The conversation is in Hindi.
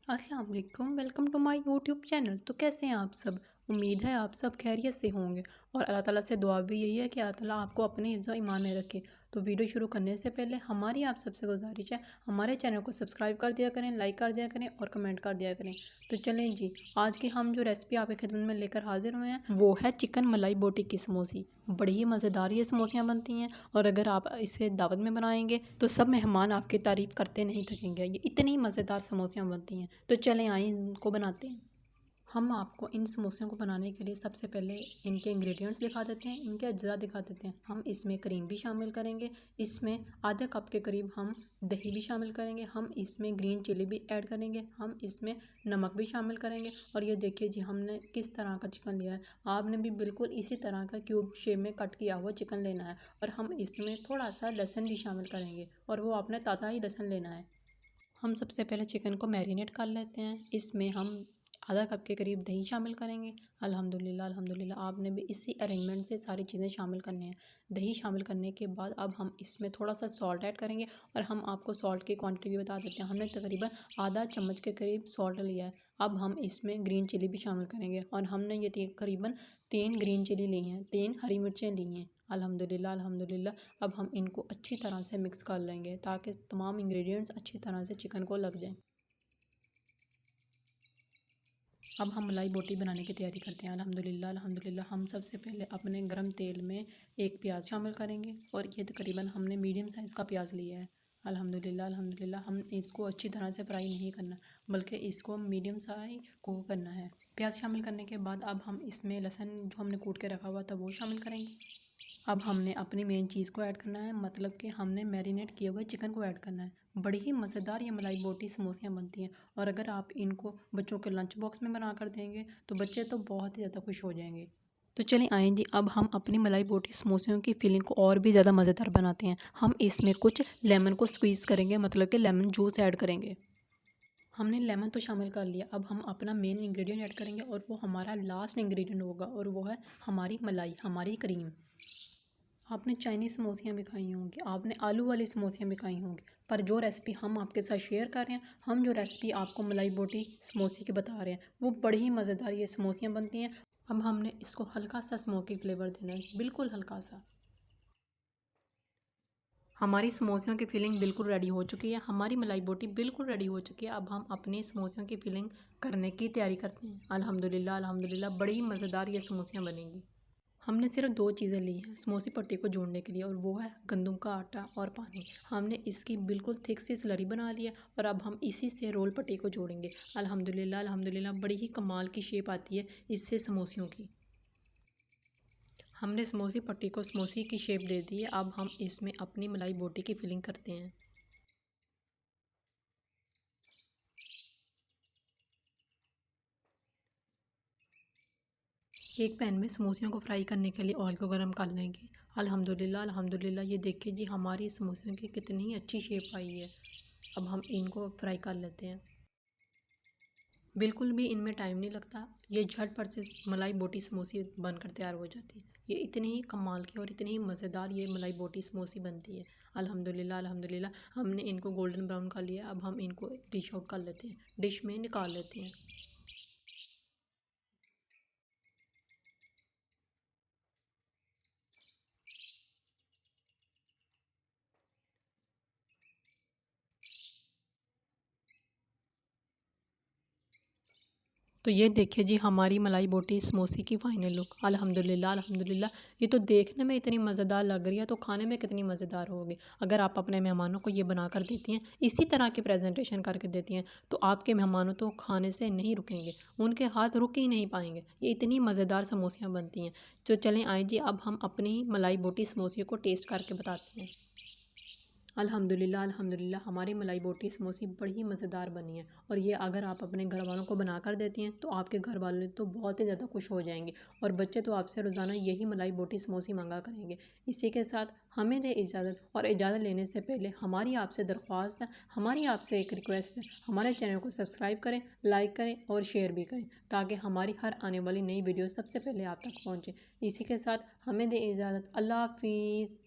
अस्सलाम वालेकुम, welcome to my YouTube channel. तो कैसे हैं आप सब? उम्मीद है आप सब खैरियत से होंगे और अल्लाह ताला से दुआ भी यही है कि अल्लाह ताला आपको अपने हिफ्ज़ व ईमान में रखे। तो वीडियो शुरू करने से पहले हमारी आप सबसे गुजारिश है, हमारे चैनल को सब्सक्राइब कर दिया करें, लाइक कर दिया करें और कमेंट कर दिया करें। तो चलें जी, आज की हम जो रेसिपी आपकी खिदमत में लेकर हाजिर हुए हैं वो है चिकन मलाई बोटी की समोसी। बड़ी ही मज़ेदार ये समोसियाँ बनती हैं और अगर आप इसे दावत में बनाएंगे तो सब मेहमान आपकी तारीफ़ करते नहीं थकेंगे। ये इतनी मज़ेदार समोसियाँ बनती हैं। तो चलें आइए इनको बनाते हैं। हम आपको इन समोसियों को बनाने के लिए सबसे पहले इनके इंग्रेडिएंट्स दिखा देते हैं, इनके अज्जा दिखा देते हैं। हम इसमें क्रीम भी शामिल करेंगे, इसमें आधे कप के करीब हम दही भी शामिल करेंगे, हम इसमें ग्रीन चिली भी ऐड करेंगे, हम इसमें नमक भी शामिल करेंगे। और ये देखिए जी हमने किस तरह का चिकन लिया है। आपने भी बिल्कुल इसी तरह का क्यूब शेप में कट किया हुआ चिकन लेना है। और हम इसमें थोड़ा सा लहसुन भी शामिल करेंगे और वो आपने ताज़ा ही लहसुन लेना है। हम सबसे पहले चिकन को मैरिनेट कर लेते हैं। इसमें हम आधा कप के करीब दही शामिल करेंगे। अल्हम्दुलिल्लाह अल्हम्दुलिल्लाह आपने भी इसी अरेंजमेंट से सारी चीज़ें शामिल करनी हैं। दही शामिल करने के बाद अब हम इसमें थोड़ा सा सॉल्ट ऐड करेंगे और हम आपको सॉल्ट की क्वांटिटी भी बता देते हैं। हमने तकरीबन आधा चम्मच के करीब सॉल्ट लिया है। अब हम इसमें ग्रीन चिली भी शामिल करेंगे और हमने ये करीबन 3 ग्रीन चिली ली हैं, 3 हरी मिर्चें ली हैं। अल्हम्दुलिल्लाह अल्हम्दुलिल्लाह अब हम इनको अच्छी तरह से मिक्स कर लेंगे ताकि तमाम इंग्रेडिएंट्स अच्छी तरह से चिकन को लग जाएं। अब हम मलाई बोटी बनाने की तैयारी करते हैं। अल्हम्दुलिल्लाह अल्हम्दुलिल्लाह हम सबसे पहले अपने गरम तेल में एक प्याज शामिल करेंगे और ये तकरीबन हमने मीडियम साइज़ का प्याज लिया है। अल्हम्दुलिल्लाह अल्हम्दुलिल्लाह हम इसको अच्छी तरह से फ्राई नहीं करना बल्कि इसको मीडियम साइज को करना है। प्याज शामिल करने के बाद अब हम इसमें लहसुन जो हमने कूट के रखा हुआ था वो शामिल करेंगे। अब हमने अपनी मेन चीज़ को ऐड करना है, मतलब कि हमने मैरिनेट किए हुए चिकन को ऐड करना है। बड़ी ही मज़ेदार ये मलाई बोटी समोसियाँ बनती हैं और अगर आप इनको बच्चों के लंच बॉक्स में बना कर देंगे तो बच्चे तो बहुत ही ज़्यादा खुश हो जाएंगे। तो चलें आएँ जी, अब हम अपनी मलाई बोटी समोसियों की फिलिंग को और भी ज़्यादा मज़ेदार बनाते हैं। हम इसमें कुछ लेमन को स्क्वीज़ करेंगे, मतलब कि लेमन जूस ऐड करेंगे। हमने लेमन तो शामिल कर लिया, अब हम अपना मेन इंग्रेडिएंट ऐड करेंगे और वो हमारा लास्ट इंग्रेडिएंट होगा और वो है हमारी मलाई, हमारी क्रीम। आपने चाइनीज़ समोसियाँ भी खाई होंगी, आपने आलू वाली समोसियाँ भी खाई होंगी, पर जो रेसिपी हम आपके साथ शेयर कर रहे हैं, हम जो रेसिपी आपको मलाई बोटी समोसे की बता रहे हैं, वो बड़ी ही मज़ेदार ये समोसियाँ बनती हैं। अब हमने इसको हल्का सा स्मोकी फ्लेवर देना है, बिल्कुल हल्का सा। हमारी समोसियों की फिलिंग बिल्कुल रेडी हो चुकी है, हमारी मलाई बोटी बिल्कुल रेडी हो चुकी है। अब हम अपनी समोसियों की फिलिंग करने की तैयारी करते हैं। अल्हम्दुलिल्लाह अल्हम्दुलिल्लाह बड़ी ही मज़ेदार ये समोसियाँ बनेंगी। हमने सिर्फ 2 चीज़ें ली हैं समोसे पट्टी को जोड़ने के लिए और वो है गंदम का आटा और पानी। हमने इसकी बिल्कुल थिक सी स्लरी बना ली है और अब हम इसी से रोल पट्टी को जोड़ेंगे। अल्हम्दुलिल्लाह अल्हम्दुलिल्लाह बड़ी ही कमाल की शेप आती है इससे समोसियों की। हमने समोसी पट्टी को समोसी की शेप दे दी है, अब हम इसमें अपनी मलाई बोटी की फिलिंग करते हैं। एक पैन में समोसियों को फ्राई करने के लिए ऑयल को गर्म कर लेंगे। अल्हम्दुलिल्लाह अल्हम्दुलिल्लाह ये देखिए जी हमारी समोसियों की कितनी ही अच्छी शेप आई है। अब हम इनको फ्राई कर लेते हैं। बिल्कुल भी इनमें टाइम नहीं लगता, ये झटपट से मलाई बोटी समोसी बनकर तैयार हो जाती है। ये इतनी ही कमाल की और इतनी ही मज़ेदार ये मलाई बोटी समोसी बनती है। अल्हम्दुलिल्लाह अल्हम्दुलिल्लाह हमने इनको गोल्डन ब्राउन कर लिया, अब हम इनको डिश आउट कर लेते हैं, डिश में निकाल लेते हैं। तो ये देखिए जी हमारी मलाई बोटी समोसे की फ़ाइनल लुक। अल्हम्दुलिल्लाह अल्हम्दुलिल्लाह ये तो देखने में इतनी मज़ेदार लग रही है तो खाने में कितनी मज़ेदार होगी। अगर आप अपने मेहमानों को ये बनाकर देती हैं, इसी तरह की प्रेजेंटेशन करके देती हैं, तो आपके मेहमानों तो खाने से नहीं रुकेंगे, उनके हाथ रुक ही नहीं पाएंगे। ये इतनी मज़ेदार समोसियाँ बनती हैं। तो चलें आएँ जी, अब हम अपनी मलाई बोटी समोसे को टेस्ट करके बताते हैं। अल्हम्दुलिल्लाह अल्हम्दुलिल्लाह हमारी मलाई बोटी समोसी बड़ी ही मज़ेदार बनी है और ये अगर आप अपने घर वालों को बना कर देती हैं तो आपके घर वाले तो बहुत ही ज़्यादा खुश हो जाएंगे और बच्चे तो आपसे रोज़ाना यही मलाई बोटी समोसी मंगा करेंगे। इसी के साथ हमें दें इजाज़त और इजाज़त लेने से पहले हमारी आपसे दरख्वास्त है, हमारी आपसे एक रिक्वेस्ट है, हमारे चैनल को सब्सक्राइब करें, लाइक करें और शेयर भी करें ताकि हमारी हर आने वाली नई वीडियो सबसे पहले आप तक पहुँचे। इसी के साथ हमें दें इजाज़त। अल्लाह हाफिज़।